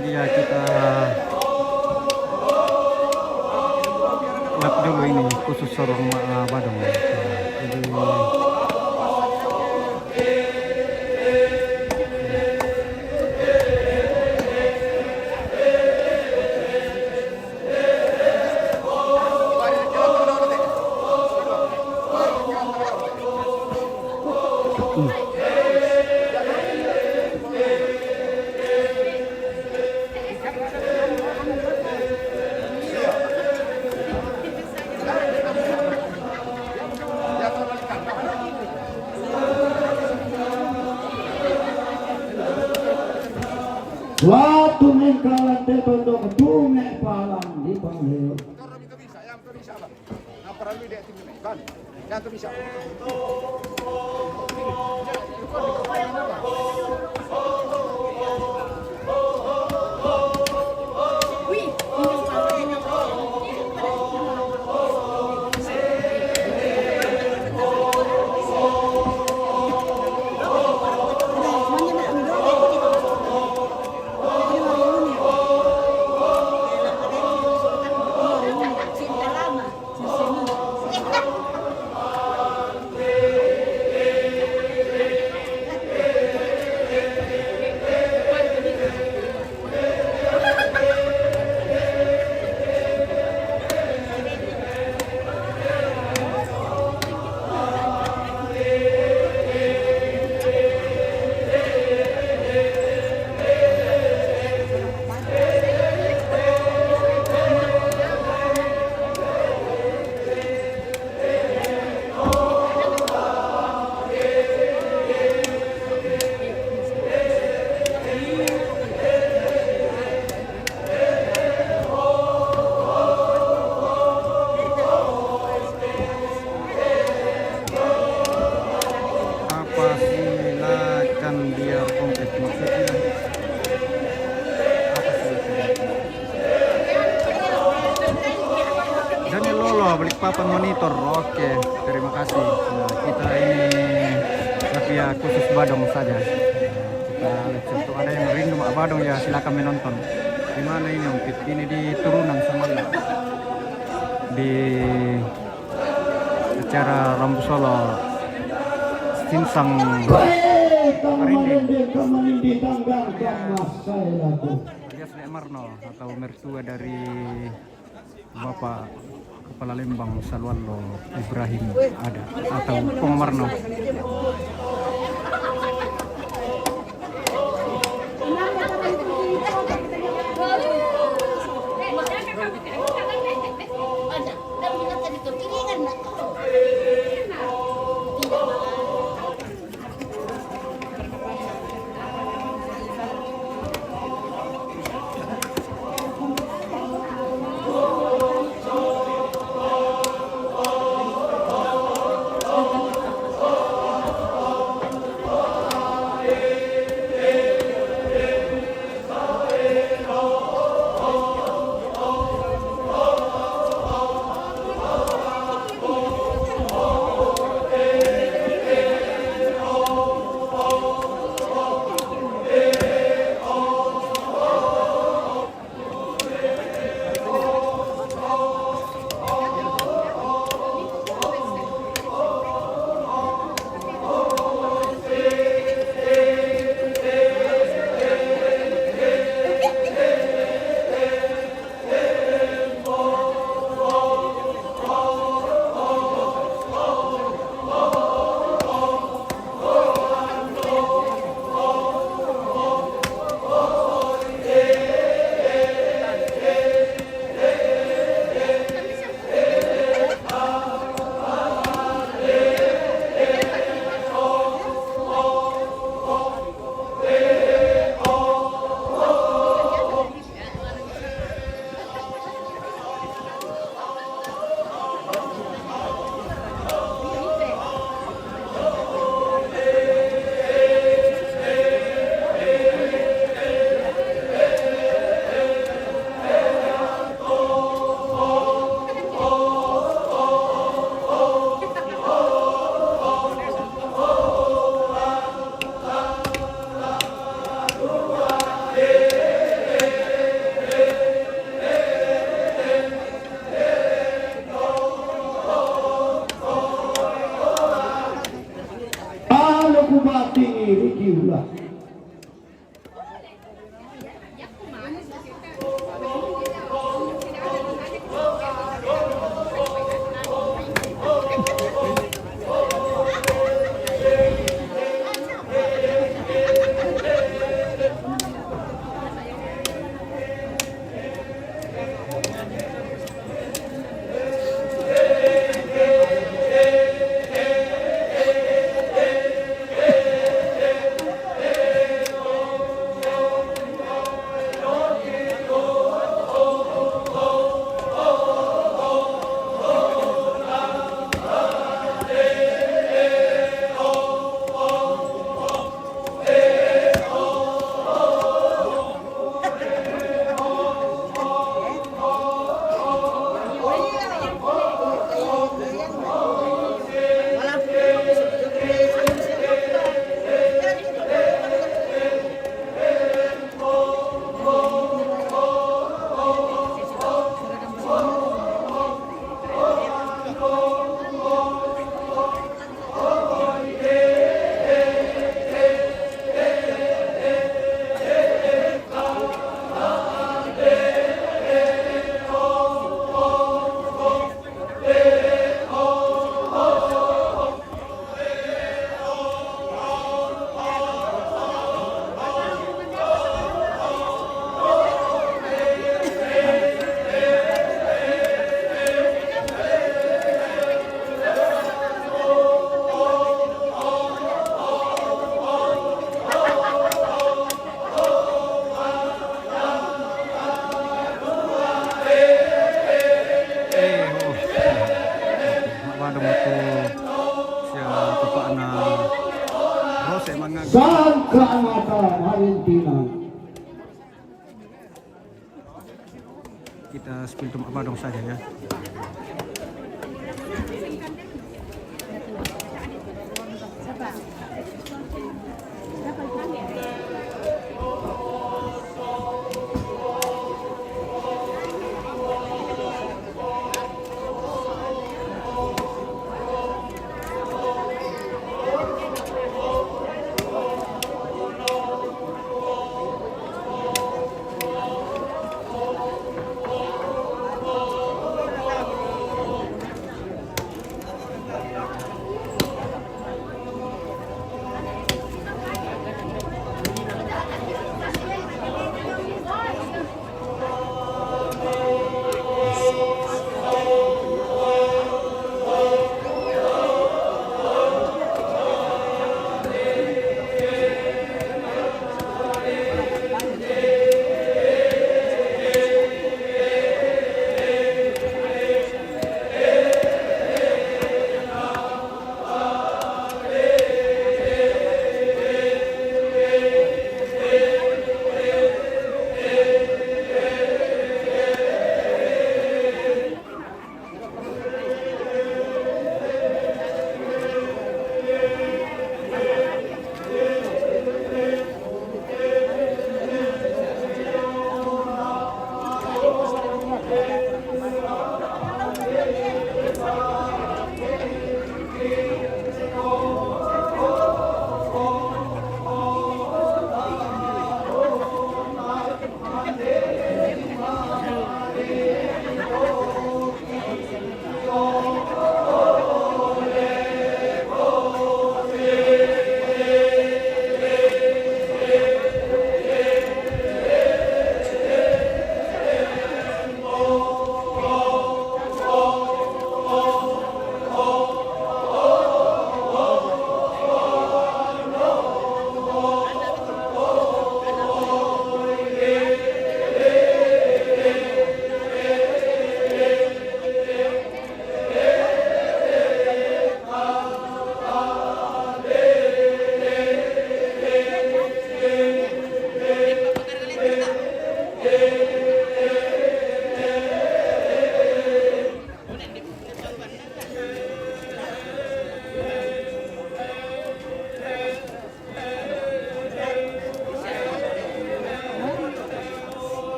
lagi ya kita lap dulu ini khusus sorong Badung. Jadi suatu ningkalan de bondok dunge palang di panggil. Yang bisa lah. Nah, perlu dia tinggi kan. Yang bisa. Balikpapan monitor. Oke, terima kasih. Nah, kita ini tapi ya khusus Badung saja. Kita lihat untuk ada yang rindu Mak Badung ya silakan menonton. Di mana ini Om Pit? Ini di Turunan Semarang. Di acara Rambu Solo Sinsang alias Nek Marno atau mertua dari Bapak Kepala Lembang Salwallo Ibrahim ada atau Pong Marno. kita spill tumak badong saja ya.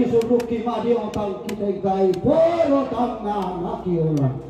Kisuruki madi otang kita gai poro tangan haki orang.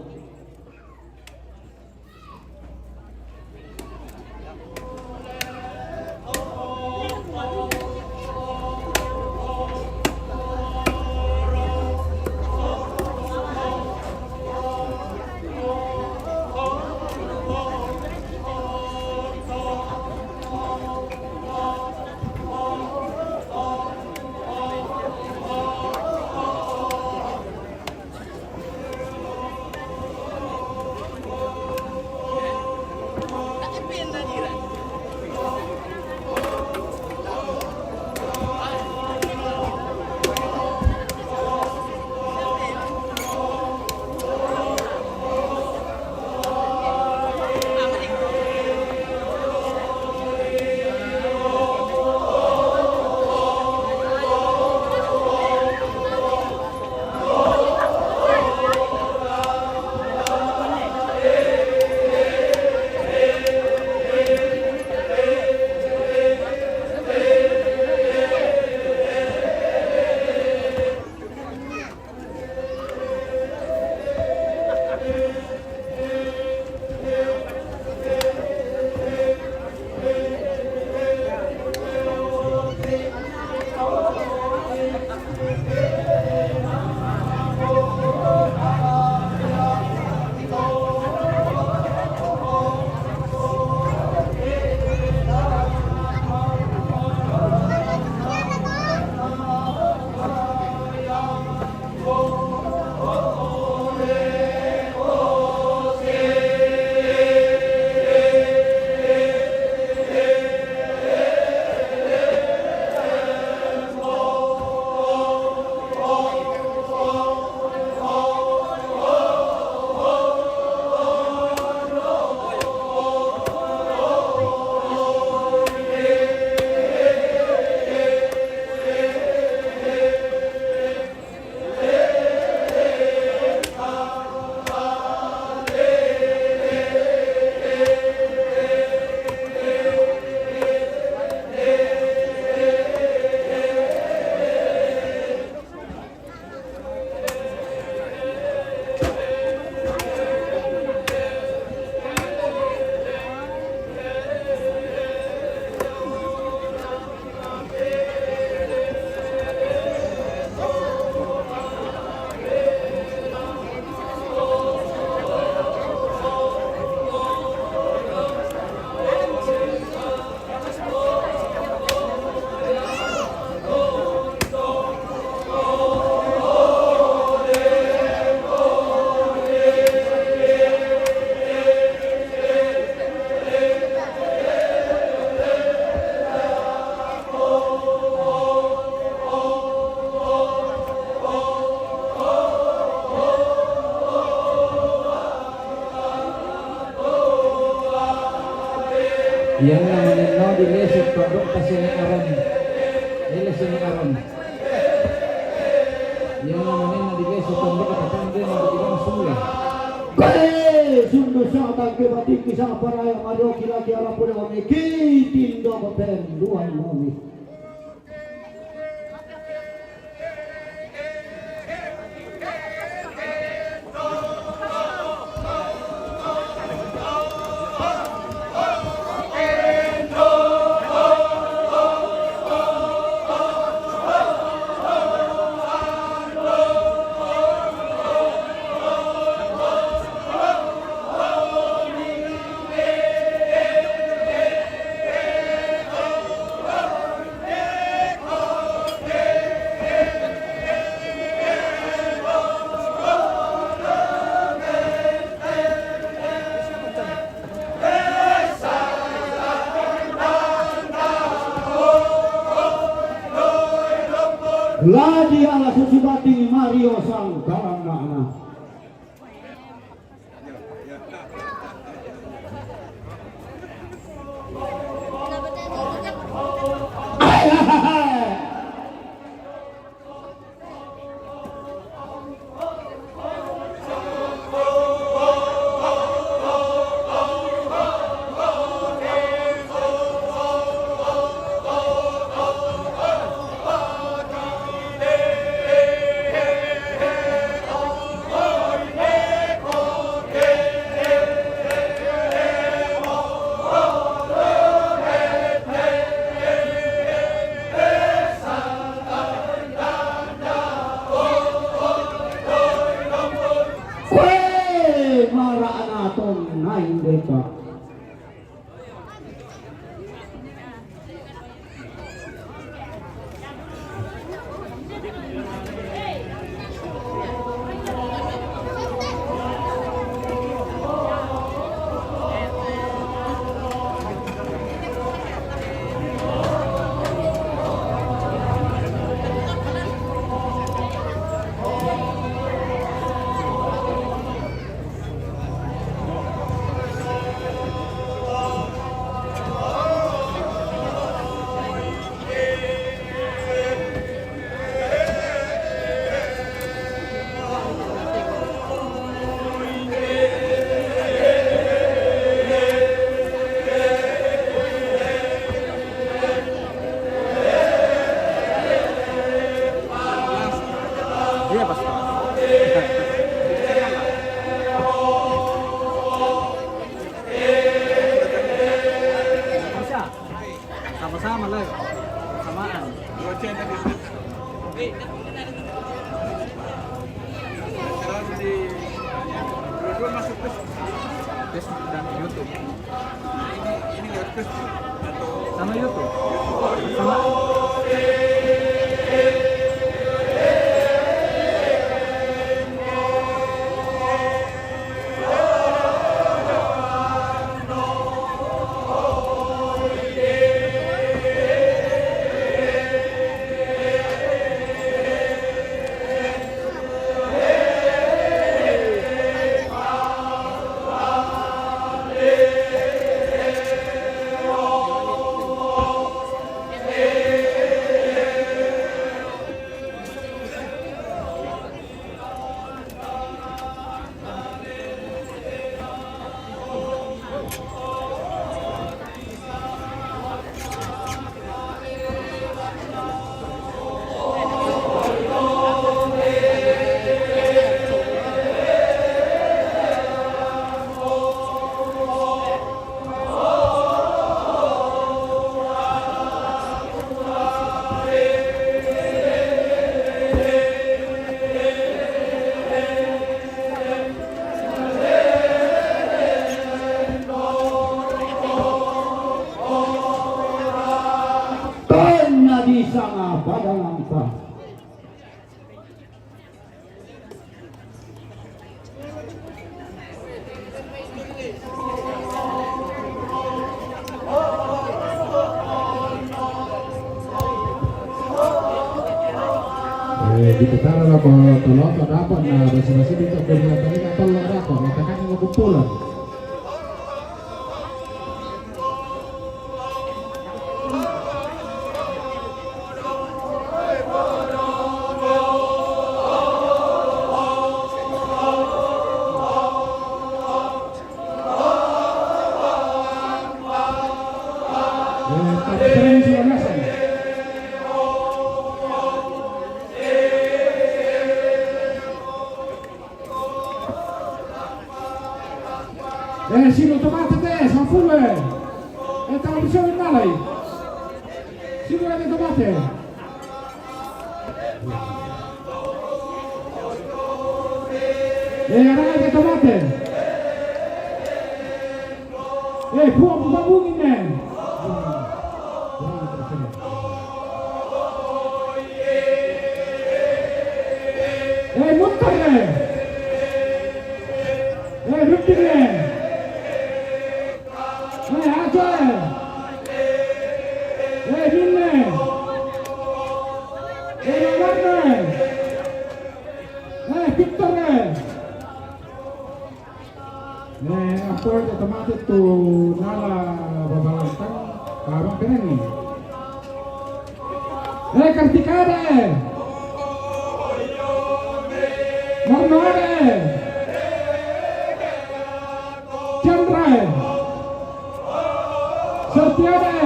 Yang namanya no di lesek produk kasih aron. Ini sini aron. Yang namanya di lesek produk katakan dia mau tidak semula. Sungguh sangat kebatik kisah para yang ada kira-kira orang pun memiliki tindak beten dua nomi. Lagi ala suci bating Mario sang karangana. Sama YouTube. Sama. Diketahui lah kalau tolong dapat nah masing-masing bisa berlatih atau lo dapat katakan yang kumpulan Sino tomate te, San Fulve. Televisione malai. Sino ada tomate. Ada tomate. Buang bambungin men. Muntah. Ruptingnya. Ajoy. Minne. Lamarne. Victor. Apa itu tomate tu nala babalantang kabang keren. Kartikade. Marnode. Chandra. Satyade.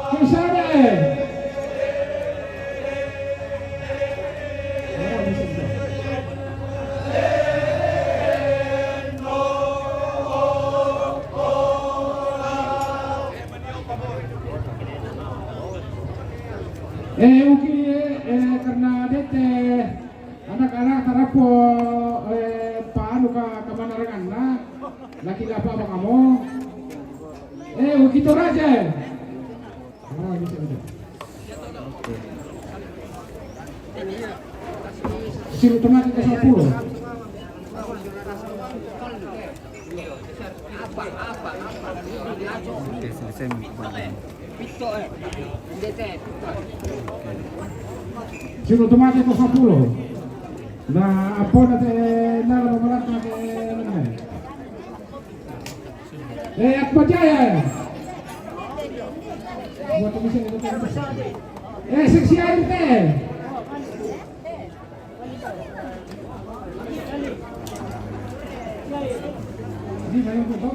Kishade. Karena dete anak-anak tarapo paano ka kamanarangan na nakila pa ba kamo ukito raja sino tomate ka 10 Oke, selesai mengubah. Sino tomate ko 10 na apo na te nala mabalat na ke naman at Majaya buat bisa nito seksian te di mana po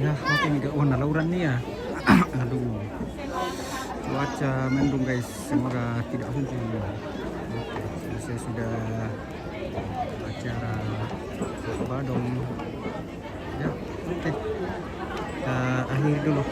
Ya, oke nih gak warna lauran nih ya. Aduh. Cuaca mendung guys, semoga tidak hujan. Oke, selesai sudah acara Badong. Ya, oke. Kita akhiri dulu.